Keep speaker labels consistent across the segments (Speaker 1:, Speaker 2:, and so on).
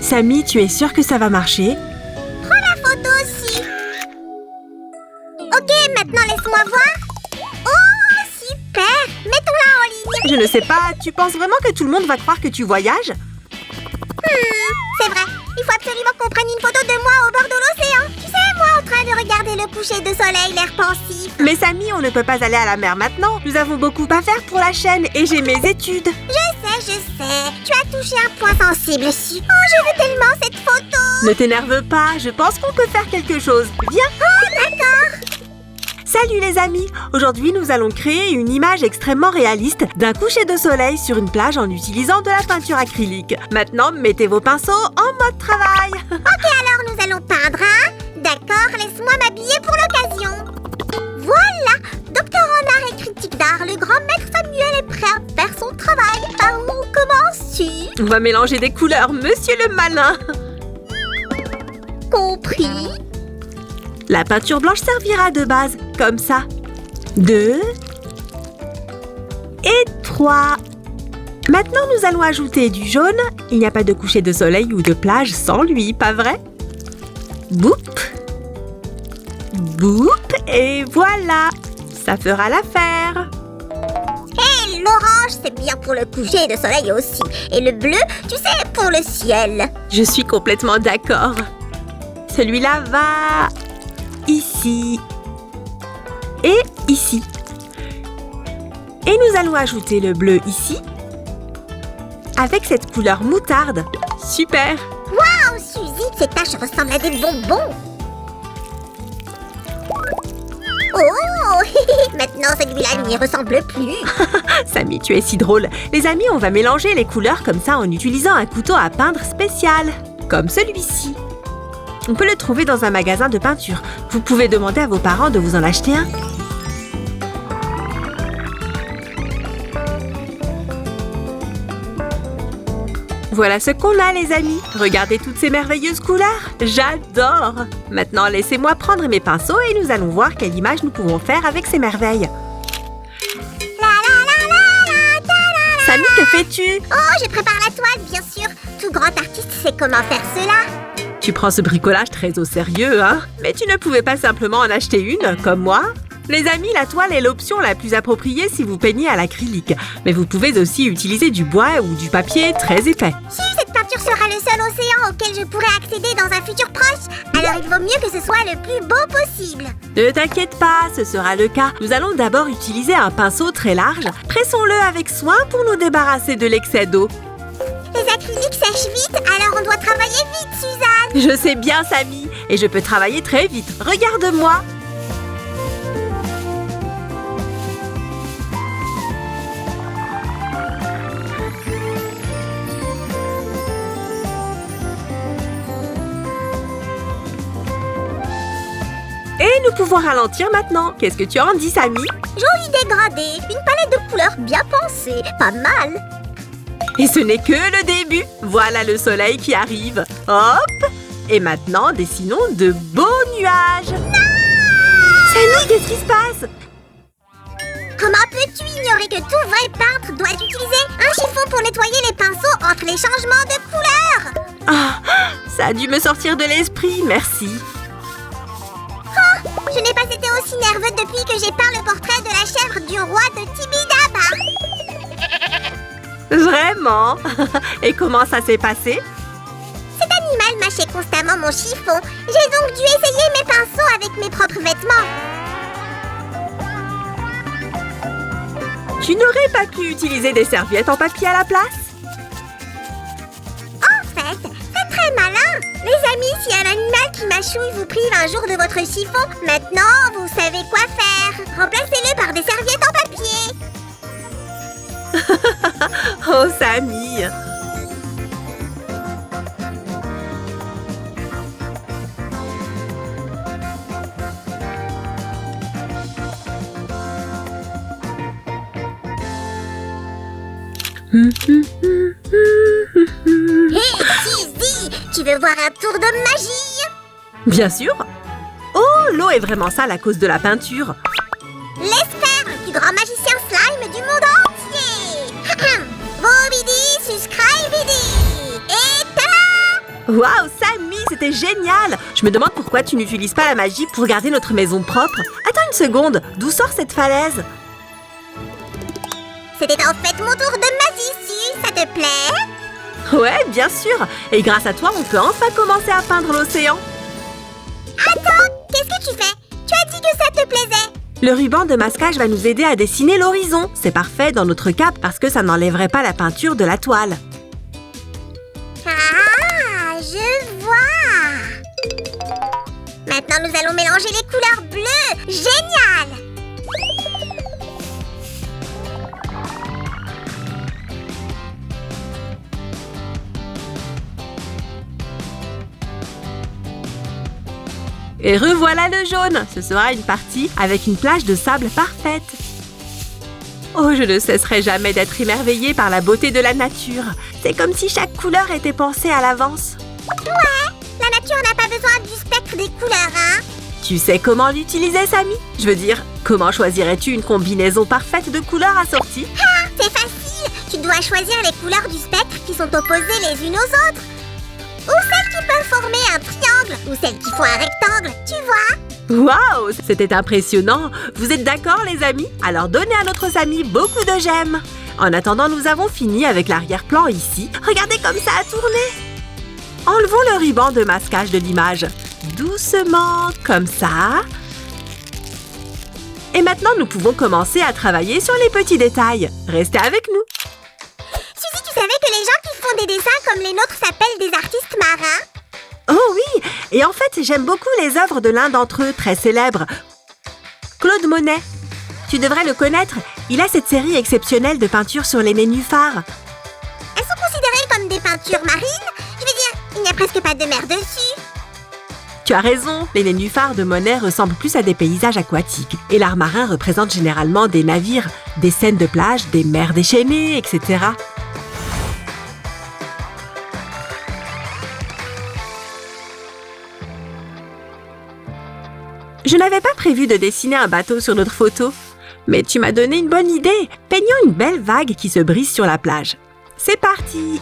Speaker 1: Samy, tu es sûre que ça va marcher?
Speaker 2: Prends la photo aussi. Ok, maintenant laisse-moi voir. Oh, super. Mettons-la en ligne.
Speaker 1: Je ne sais pas, tu penses vraiment que tout le monde va croire que tu voyages?
Speaker 2: C'est vrai. Il faut absolument qu'on prenne une photo de moi au bord de l'océan. Tu sais, moi en train de regarder le coucher de soleil, l'air pensif.
Speaker 1: Mais Samy, on ne peut pas aller à la mer maintenant. Nous avons beaucoup à faire pour la chaîne et j'ai mes études.
Speaker 2: Je sais. Tu as touché un point sensible ici. Oh, je veux tellement cette photo.
Speaker 1: Ne t'énerve pas, je pense qu'on peut faire quelque chose. Viens.
Speaker 2: Oh, d'accord.
Speaker 1: Salut les amis! Aujourd'hui, nous allons créer une image extrêmement réaliste d'un coucher de soleil sur une plage en utilisant de la peinture acrylique. Maintenant, mettez vos pinceaux en mode travail.
Speaker 2: Ok, alors nous allons peindre, hein? D'accord, laisse-moi m'habiller pour l'occasion. Voilà! Docteur en art et critique d'art, le grand maître Samuel est prêt à faire son travail. Par où commences-tu?
Speaker 1: On va mélanger des couleurs, monsieur le malin!
Speaker 2: Compris?
Speaker 1: La peinture blanche servira de base, comme ça. 2 et 3. Maintenant, nous allons ajouter du jaune. Il n'y a pas de coucher de soleil ou de plage sans lui, pas vrai? Boop. Boop. Et voilà. Ça fera l'affaire.
Speaker 2: Hé, l'orange, c'est bien pour le coucher de soleil aussi. Et le bleu, tu sais, pour le ciel.
Speaker 1: Je suis complètement d'accord. Celui-là va... ici et ici. Et nous allons ajouter le bleu ici avec cette couleur moutarde. Super!
Speaker 2: Waouh, Suzy, ces taches ressemblent à des bonbons. Oh, maintenant celui-là n'y ressemble plus.
Speaker 1: Samy, tu es si drôle. Les amis, on va mélanger les couleurs comme ça en utilisant un couteau à peindre spécial, comme celui-ci. On peut le trouver dans un magasin de peinture. Vous pouvez demander à vos parents de vous en acheter un. Voilà ce qu'on a, les amis. Regardez toutes ces merveilleuses couleurs. J'adore! Maintenant, laissez-moi prendre mes pinceaux et nous allons voir quelle image nous pouvons faire avec ces merveilles. Samy, que fais-tu?
Speaker 2: Oh, je prépare la toile, bien sûr. Tout grand artiste sait comment faire cela.
Speaker 1: Tu prends ce bricolage très au sérieux, hein? Mais tu ne pouvais pas simplement en acheter une, comme moi? Les amis, la toile est l'option la plus appropriée si vous peignez à l'acrylique. Mais vous pouvez aussi utiliser du bois ou du papier très épais.
Speaker 2: Si cette peinture sera le seul océan auquel je pourrai accéder dans un futur proche, alors il vaut mieux que ce soit le plus beau possible.
Speaker 1: Ne t'inquiète pas, ce sera le cas. Nous allons d'abord utiliser un pinceau très large. Pressons-le avec soin pour nous débarrasser de l'excès d'eau.
Speaker 2: Les acryliques sèchent vite, alors on doit travailler vite, Suzanne.
Speaker 1: Je sais bien, Samy, et je peux travailler très vite. Regarde-moi. Et nous pouvons ralentir maintenant. Qu'est-ce que tu en dis, Samy?
Speaker 2: Joli dégradé, une palette de couleurs bien pensée, pas mal.
Speaker 1: Et ce n'est que le début. Voilà le soleil qui arrive. Hop! Et maintenant, dessinons de beaux nuages.
Speaker 2: Non!
Speaker 1: Samy, qu'est-ce qui se passe?
Speaker 2: Comment peux-tu ignorer que tout vrai peintre doit utiliser un chiffon pour nettoyer les pinceaux entre les changements de couleurs?
Speaker 1: Ah, ça a dû me sortir de l'esprit, merci.
Speaker 2: Oh, je n'ai pas été aussi nerveuse depuis que j'ai peint le portrait de la chèvre du roi de Tibidaba.
Speaker 1: Vraiment? Et comment ça s'est passé?
Speaker 2: Cet animal mâchait constamment mon chiffon. J'ai donc dû essayer mes pinceaux avec mes propres vêtements.
Speaker 1: Tu n'aurais pas pu utiliser des serviettes en papier à la place?
Speaker 2: En fait, c'est très malin. Les amis, si un animal qui mâchouille vous prive un jour de votre chiffon, maintenant vous savez quoi faire. Remplacez-le par des serviettes en papier.
Speaker 1: Oh, Samy!
Speaker 2: Hé, Suzy, tu veux voir un tour de magie?
Speaker 1: Bien sûr! Oh, l'eau est vraiment sale à cause de la peinture.
Speaker 2: Laisse faire, le plus grand magicien slime du monde entier. Bobidi, subscribidi.
Speaker 1: Waouh, Sammy, c'était génial! Je me demande pourquoi tu n'utilises pas la magie pour garder notre maison propre. Attends une seconde, d'où sort cette falaise?
Speaker 2: C'était en fait mon tour de magie, Su, ça te plaît?
Speaker 1: Ouais, bien sûr. Et grâce à toi, on peut enfin commencer à peindre l'océan.
Speaker 2: Attends, qu'est-ce que tu fais? Tu as dit que ça te plaisait?
Speaker 1: Le ruban de masquage va nous aider à dessiner l'horizon. C'est parfait dans notre cas parce que ça n'enlèverait pas la peinture de la toile.
Speaker 2: Ah, je vois! Maintenant, nous allons mélanger les couleurs bleues. Génial!
Speaker 1: Et revoilà le jaune. Ce sera une partie avec une plage de sable parfaite. Oh, je ne cesserai jamais d'être émerveillée par la beauté de la nature. C'est comme si chaque couleur était pensée à l'avance.
Speaker 2: Ouais, la nature n'a pas besoin du spectre des couleurs, hein?
Speaker 1: Tu sais comment l'utiliser, Sammy? Je veux dire, comment choisirais-tu une combinaison parfaite de couleurs assorties?
Speaker 2: Ah, c'est facile! Tu dois choisir les couleurs du spectre qui sont opposées les unes aux autres. Ou celles qui peuvent former un triangle, ou celles qui font un rectangle, tu vois?
Speaker 1: Waouh, c'était impressionnant. Vous êtes d'accord, les amis? Alors donnez à notre Sammy beaucoup de j'aime. En attendant, nous avons fini avec l'arrière-plan ici. Regardez comme ça a tourné. Enlevons le ruban de masquage de l'image. Doucement, comme ça. Et maintenant, nous pouvons commencer à travailler sur les petits détails. Restez avec nous.
Speaker 2: Suzy, tu savais que les gens qui font des dessins comme les nôtres s'appellent des artistes marins?
Speaker 1: Oh oui, et en fait, j'aime beaucoup les œuvres de l'un d'entre eux, très célèbre, Claude Monet. Tu devrais le connaître, il a cette série exceptionnelle de peintures sur les nénuphars.
Speaker 2: Elles sont considérées comme des peintures marines? Je veux dire, il n'y a presque pas de mer dessus.
Speaker 1: Tu as raison, les nénuphars de Monet ressemblent plus à des paysages aquatiques. Et l'art marin représente généralement des navires, des scènes de plage, des mers déchaînées, etc. Je n'avais pas prévu de dessiner un bateau sur notre photo, mais tu m'as donné une bonne idée. Peignons une belle vague qui se brise sur la plage. C'est parti!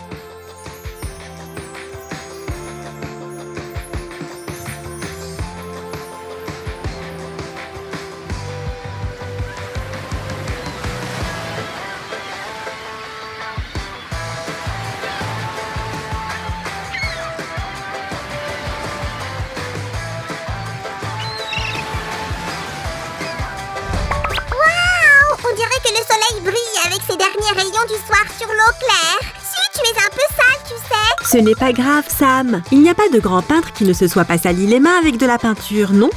Speaker 2: On dirait que le soleil brille avec ses derniers rayons du soir sur l'eau claire. Si, tu es un peu sale, tu sais.
Speaker 1: Ce n'est pas grave, Sam. Il n'y a pas de grand peintre qui ne se soit pas sali les mains avec de la peinture, non?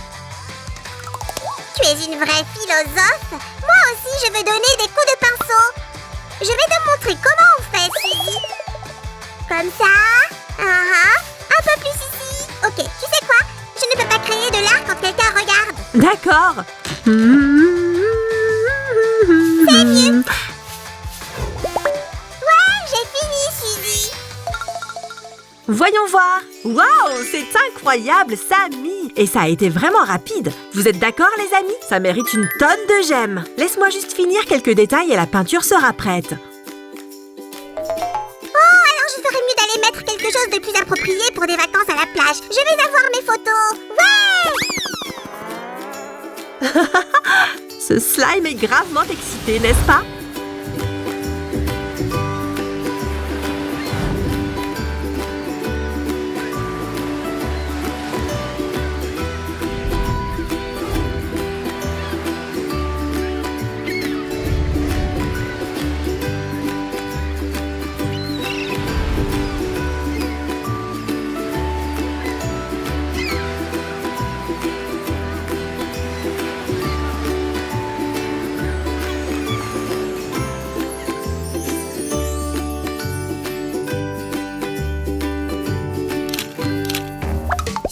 Speaker 2: Tu es une vraie philosophe. Moi aussi, je veux donner des coups de pinceau. Je vais te montrer comment on fait, Suzy. Comme ça. Un peu plus ici. Ok, tu sais quoi? Je ne peux pas créer de l'art quand quelqu'un regarde.
Speaker 1: D'accord.
Speaker 2: C'est mieux. Ouais, j'ai fini, Suzy.
Speaker 1: Voyons voir. Waouh, c'est incroyable, Sammy. Et ça a été vraiment rapide. Vous êtes d'accord, les amis? Ça mérite une tonne de j'aime. Laisse-moi juste finir quelques détails et la peinture sera prête.
Speaker 2: Oh, alors je ferais mieux d'aller mettre quelque chose de plus approprié pour des vacances à la plage. Je vais avoir mes photos. Ouais!
Speaker 1: Ce slime est gravement excité, n'est-ce pas?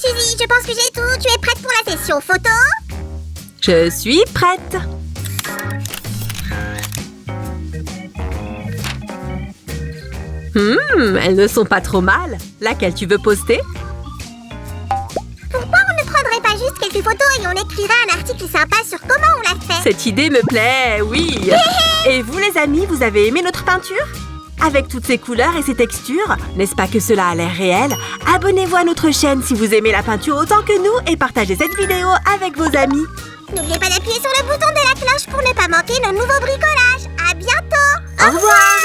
Speaker 2: Suzy, je pense que j'ai tout. Tu es prête pour la session photo?
Speaker 1: Je suis prête. Elles ne sont pas trop mal. Laquelle tu veux poster?
Speaker 2: Pourquoi on ne prendrait pas juste quelques photos et on écrirait un article sympa sur comment on l'a fait?
Speaker 1: Cette idée me plaît, oui. Et vous, les amis, vous avez aimé notre peinture? avec toutes ces couleurs et ces textures. N'est-ce pas que cela a l'air réel? Abonnez-vous à notre chaîne si vous aimez la peinture autant que nous et partagez cette vidéo avec vos amis.
Speaker 2: N'oubliez pas d'appuyer sur le bouton de la cloche pour ne pas manquer nos nouveaux bricolages. À bientôt!
Speaker 1: Au revoir!